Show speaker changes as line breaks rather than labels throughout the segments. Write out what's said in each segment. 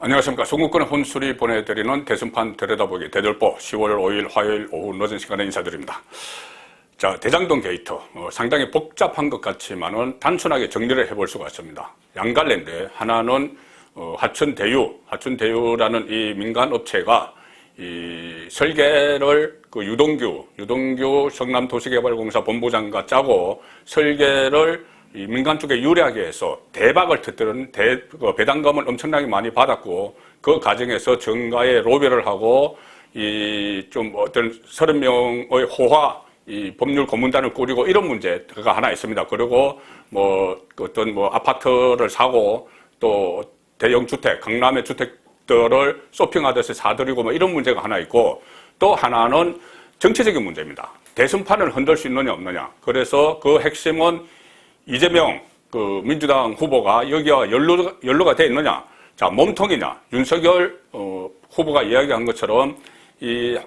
안녕하십니까. 송국권의 혼술이 보내드리는 대선판 들여다보기 대들보 10월 5일 화요일 오후 늦은 시간에 인사드립니다. 자, 대장동 게이트. 상당히 복잡한 것 같지만은 단순하게 정리를 해볼 수가 있습니다. 양갈래인데 하나는 하천대유라는 이 민간업체가 이 설계를 유동규 성남도시개발공사 본부장과 짜고 설계를 이 민간 쪽에 유리하게 해서 대박을 터뜨리는 배당금을 엄청나게 많이 받았고, 그 과정에서 정가에 로비를 하고 좀 어떤 30명의 호화 이 법률 고문단을 꾸리고 이런 문제가 하나 있습니다. 그리고 어떤 아파트를 사고 또 대형 주택, 강남의 주택들을 쇼핑하듯이 사들이고 이런 문제가 하나 있고, 또 하나는 정치적인 문제입니다. 대선판을 흔들 수 있느냐 없느냐. 그래서 그 핵심은 이재명 민주당 후보가 여기와 연루가 돼 있느냐. 자, 몸통이냐. 윤석열 후보가 이야기한 것처럼 이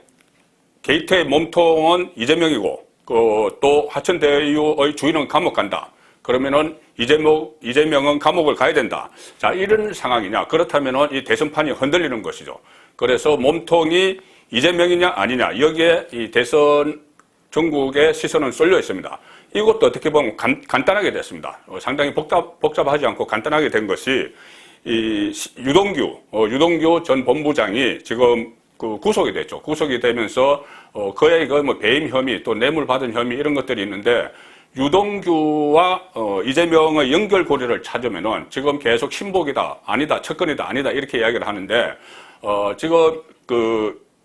게이트의 몸통은 이재명이고 또 하천대유의 주인은 감옥 간다. 그러면은 이재명은 감옥을 가야 된다. 자, 이런 상황이냐. 그렇다면은 이 대선판이 흔들리는 것이죠. 그래서 몸통이 이재명이냐 아니냐. 여기에 이 대선 전국의 시선은 쏠려 있습니다. 이것도 어떻게 보면 간단하게 됐습니다. 상당히 복잡하지 않고 간단하게 된 것이 이 유동규 전 본부장이 지금 구속이 됐죠. 구속이 되면서 그의 배임 혐의 또 뇌물 받은 혐의 이런 것들이 있는데, 유동규와 이재명의 연결고리를 찾으면은 지금 계속 신복이다 아니다 측근이다 아니다 이렇게 이야기를 하는데, 지금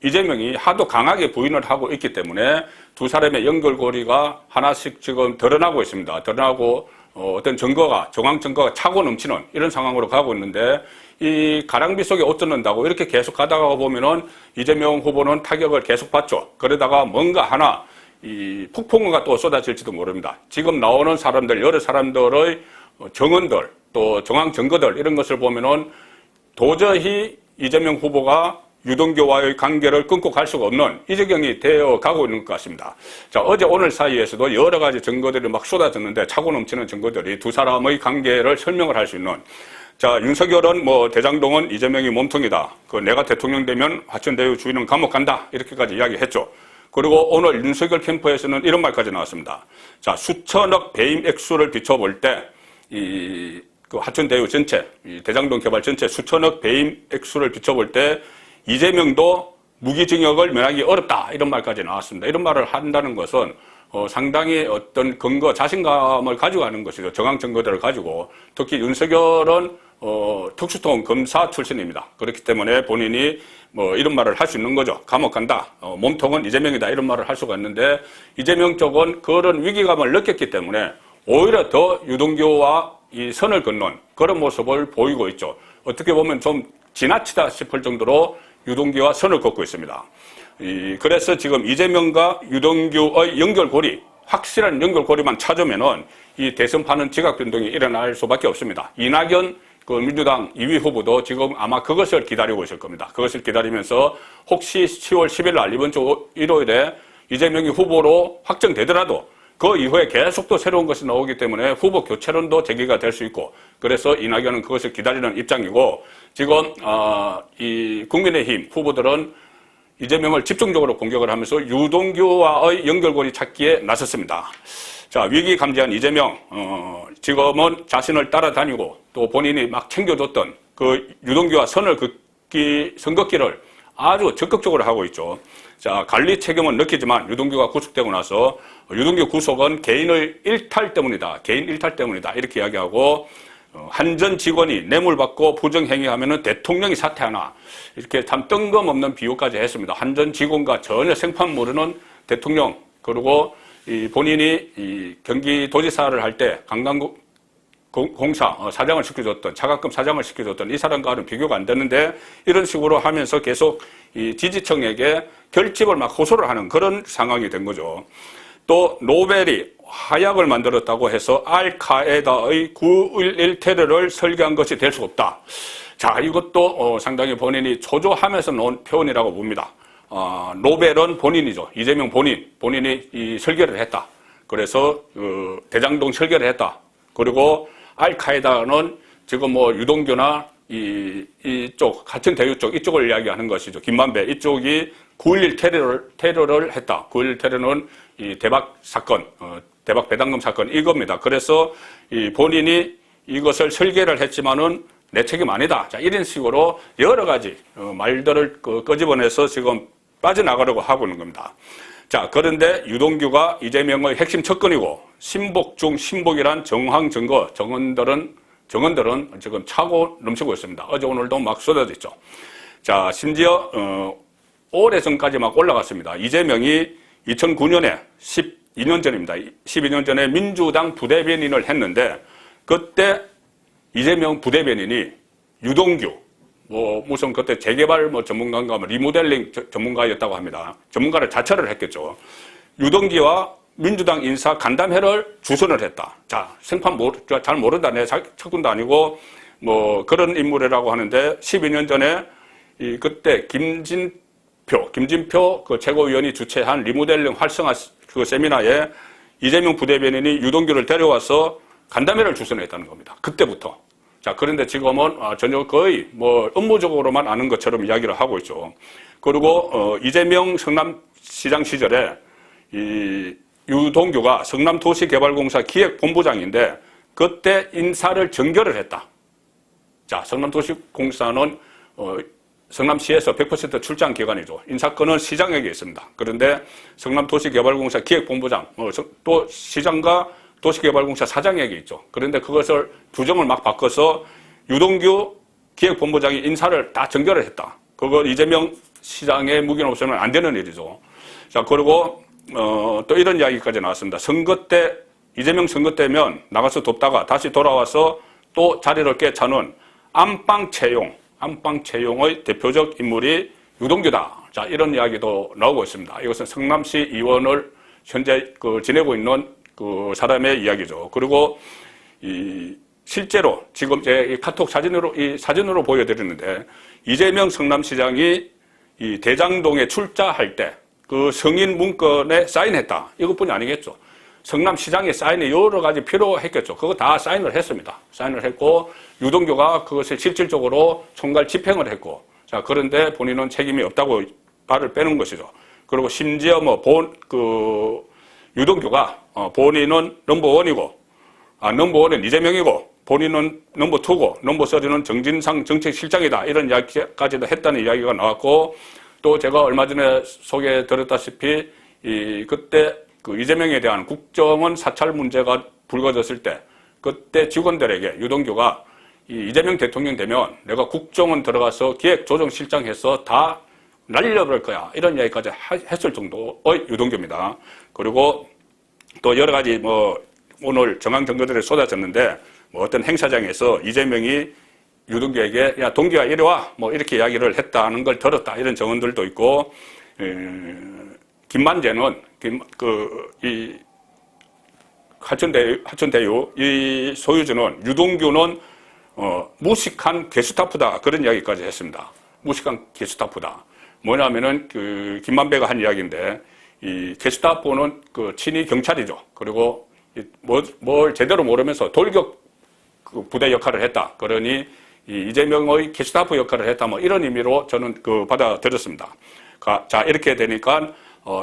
이재명이 하도 강하게 부인을 하고 있기 때문에 두 사람의 연결고리가 하나씩 지금 드러나고 있습니다. 드러나고 어떤 정황 증거가 차고 넘치는 이런 상황으로 가고 있는데, 이 가랑비 속에 옷 젖는다고 이렇게 계속 가다가 보면은 이재명 후보는 타격을 계속 받죠. 그러다가 뭔가 하나 이 폭풍우가 또 쏟아질지도 모릅니다. 지금 나오는 사람들, 여러 사람들의 정언들 또 정황 증거들 이런 것을 보면은 도저히 이재명 후보가 유동규와의 관계를 끊고 갈 수가 없는 이 지경이 되어 가고 있는 것 같습니다. 자, 어제 오늘 사이에서도 여러 가지 증거들이 막 쏟아졌는데, 차고 넘치는 증거들이 두 사람의 관계를 설명을 할 수 있는. 자, 윤석열은 대장동은 이재명이 몸통이다. 내가 대통령 되면 하천대유 주인은 감옥 간다. 이렇게까지 이야기했죠. 그리고 오늘 윤석열 캠프에서는 이런 말까지 나왔습니다. 자, 수천억 배임 액수를 비춰볼 때 하천대유 전체, 이 대장동 개발 전체 수천억 배임 액수를 비춰볼 때 이재명도 무기징역을 면하기 어렵다. 이런 말까지 나왔습니다. 이런 말을 한다는 것은 상당히 어떤 근거, 자신감을 가지고 하는 것이죠. 정황 증거들을 가지고. 특히 윤석열은 특수통 검사 출신입니다. 그렇기 때문에 본인이 이런 말을 할 수 있는 거죠. 감옥 간다. 몸통은 이재명이다. 이런 말을 할 수가 있는데, 이재명 쪽은 그런 위기감을 느꼈기 때문에 오히려 더 유동규와 이 선을 긋는 그런 모습을 보이고 있죠. 어떻게 보면 좀 지나치다 싶을 정도로 유동규와 선을 긋고 있습니다. 그래서 지금 이재명과 유동규의 연결고리, 확실한 연결고리만 찾으면은 이 대선판은 지각 변동이 일어날 수밖에 없습니다. 이낙연 민주당 2위 후보도 지금 아마 그것을 기다리고 있을 겁니다. 그것을 기다리면서 혹시 10월 10일 날 이번 주 일요일에 이재명이 후보로 확정되더라도 그 이후에 계속 또 새로운 것이 나오기 때문에 후보 교체론도 제기가 될 수 있고, 그래서 이낙연은 그것을 기다리는 입장이고, 지금 이 국민의힘 후보들은 이재명을 집중적으로 공격을 하면서 유동규와의 연결고리 찾기에 나섰습니다. 자, 위기 감지한 이재명, 지금은 자신을 따라다니고 또 본인이 막 챙겨줬던 유동규와 선을 선긋기를 아주 적극적으로 하고 있죠. 자, 관리 책임은 느끼지만 유동규가 구속되고 나서 유동규 구속은 개인의 일탈 때문이다. 개인 일탈 때문이다. 이렇게 이야기하고, 한 전 직원이 뇌물 받고 부정행위하면은 대통령이 사퇴하나. 이렇게 참 뜬금없는 비유까지 했습니다. 한 전 직원과 전혀 생판 모르는 대통령, 그리고 본인이 경기도지사를 할 때 관광공사 사장을 시켜줬던, 차가금 사장을 시켜줬던 이 사람과는 비교가 안 되는데, 이런 식으로 하면서 계속 이 지지층에게 결집을 막 호소를 하는 그런 상황이 된 거죠. 또 노벨이 화약을 만들었다고 해서 알카에다의 9.11 테러를 설계한 것이 될 수 없다. 자, 이것도 상당히 본인이 초조하면서 놓은 표현이라고 봅니다. 노벨은 본인이죠. 이재명 본인이 이 설계를 했다. 그래서 대장동 설계를 했다. 그리고 알카에다는 지금 유동규나 이쪽, 하천 대유 쪽, 이쪽을 이야기하는 것이죠. 김만배, 이쪽이 9.11 테러를 했다. 9.11 테러는 이 대박 사건, 대박 배당금 사건, 이겁니다. 그래서 이 본인이 이것을 설계를 했지만은 내 책임 아니다. 자, 이런 식으로 여러 가지 말들을 끄집어내서 지금 빠져나가려고 하고 있는 겁니다. 자, 그런데 유동규가 이재명의 핵심 척근이고, 신복 중 신복이란 정황 증거, 정언들은 지금 차고 넘치고 있습니다. 어제 오늘도 막 쏟아져 있죠. 자, 심지어 오래 전까지 막 올라갔습니다. 이재명이 2009년에 12년 전입니다. 12년 전에 민주당 부대변인을 했는데, 그때 이재명 부대변인이 유동규, 무슨 그때 재개발 전문가인가 리모델링 전문가였다고 합니다. 전문가를 자처를 했겠죠. 유동규와 민주당 인사 간담회를 주선을 했다. 자, 생판 잘 모른다. 내 척군도 아니고 그런 인물이라고 하는데, 12년 전에 그때 김진표 그 최고위원이 주최한 리모델링 활성화 그 세미나에 이재명 부대변인이 유동규를 데려와서 간담회를 주선했다는 겁니다. 그때부터. 자, 그런데 지금은 전혀 거의 업무적으로만 아는 것처럼 이야기를 하고 있죠. 그리고 이재명 성남시장 시절에 이 유동규가 성남도시개발공사 기획본부장인데, 그때 인사를 정결을 했다. 자, 성남도시공사는 성남시에서 100% 출장 기관이죠. 인사권은 시장에게 있습니다. 그런데 성남도시개발공사 기획본부장, 또 시장과 도시개발공사 사장에게 있죠. 그런데 그것을 부정을 막 바꿔서 유동규 기획본부장이 인사를 다 정결을 했다. 그거 이재명 시장의 묵인 없으면 안 되는 일이죠. 자, 그리고 또 이런 이야기까지 나왔습니다. 선거 때, 이재명 선거 때면 나가서 돕다가 다시 돌아와서 또 자리를 꿰차는 안방 채용의 대표적 인물이 유동규다. 자, 이런 이야기도 나오고 있습니다. 이것은 성남시 의원을 현재 지내고 있는 그 사람의 이야기죠. 그리고 실제로 지금 제 카톡 사진으로 보여드리는데, 이재명 성남시장이 이 대장동에 출자할 때 그 승인 문건에 사인했다. 이것뿐이 아니겠죠. 성남시장의 사인이 여러 가지 필요했겠죠. 그거 다 사인을 했습니다. 사인을 했고, 유동규가 그것을 실질적으로 총괄 집행을 했고, 자, 그런데 본인은 책임이 없다고 발을 빼는 것이죠. 그리고 심지어 유동규가 본인은 넘버원이고, 넘버원은 이재명이고, 본인은 넘버2고, 넘버3는 정진상 정책실장이다. 이런 이야기까지도 했다는 이야기가 나왔고, 또 제가 얼마 전에 소개드렸다시피, 그때 그 이재명에 대한 국정원 사찰 문제가 불거졌을 때, 그때 직원들에게 유동규가 이재명 대통령 되면 내가 국정원 들어가서 기획조정실장 해서 다 날려버릴 거야. 이런 이야기까지 했을 정도의 유동규입니다. 그리고 또 여러 가지 오늘 정황 증거들이 쏟아졌는데, 어떤 행사장에서 이재명이 유동규에게 야, 동규야 이리 와 이렇게 이야기를 했다는 걸 들었다. 이런 정언들도 있고, 김만재는 이 하천대유 이 소유주는 유동규는 무식한 게스타프다. 그런 이야기까지 했습니다. 무식한 게스타프다. 뭐냐면은 김만배가 한 이야기인데, 이 게스타포는 친위 경찰이죠. 그리고 뭘 제대로 모르면서 돌격 부대 역할을 했다. 그러니 이재명의 게스타포 역할을 했다. 이런 의미로 저는 받아들였습니다. 자, 이렇게 되니까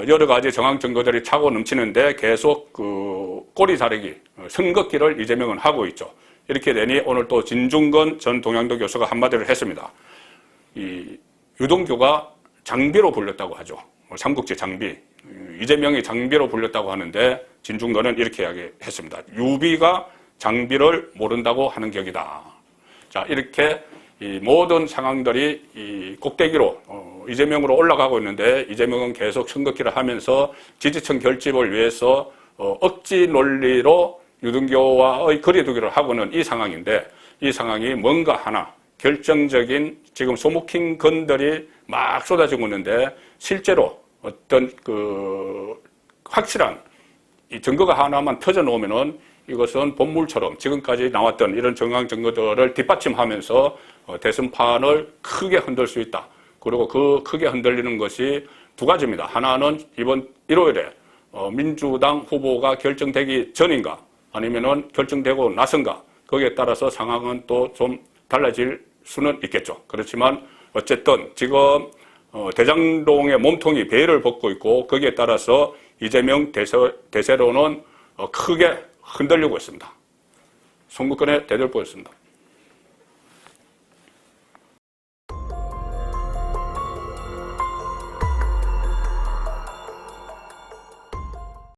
여러 가지 정황 증거들이 차고 넘치는데 계속 꼬리 자르기, 선긋기를 이재명은 하고 있죠. 이렇게 되니 오늘 또 진중권 전 동양대 교수가 한마디를 했습니다. 이 유동규가 장비로 불렸다고 하죠. 삼국지 장비. 이재명이 장비로 불렸다고 하는데, 진중권은 이렇게 이야기했습니다. 유비가 장비를 모른다고 하는 격이다. 자, 이렇게 이 모든 상황들이 이 꼭대기로 이재명으로 올라가고 있는데, 이재명은 계속 선긋기를 하면서 지지층 결집을 위해서 억지 논리로 유동규와의 거리두기를 하고는 이 상황인데, 이 상황이 뭔가 하나 결정적인 지금 소모킹 건들이 막 쏟아지고 있는데, 실제로 어떤 확실한 이 증거가 하나만 터져 놓으면은 이것은 본물처럼 지금까지 나왔던 이런 정황 증거들을 뒷받침하면서 대선판을 크게 흔들 수 있다. 그리고 그 크게 흔들리는 것이 두 가지입니다. 하나는 이번 일요일에 민주당 후보가 결정되기 전인가, 아니면은 결정되고 나선가, 거기에 따라서 상황은 또 좀 달라질 수는 있겠죠. 그렇지만 어쨌든 지금 대장동의 몸통이 베일을 벗고 있고 거기에 따라서 이재명 대세론은 크게 흔들리고 있습니다. 송무권의 대들보였습니다.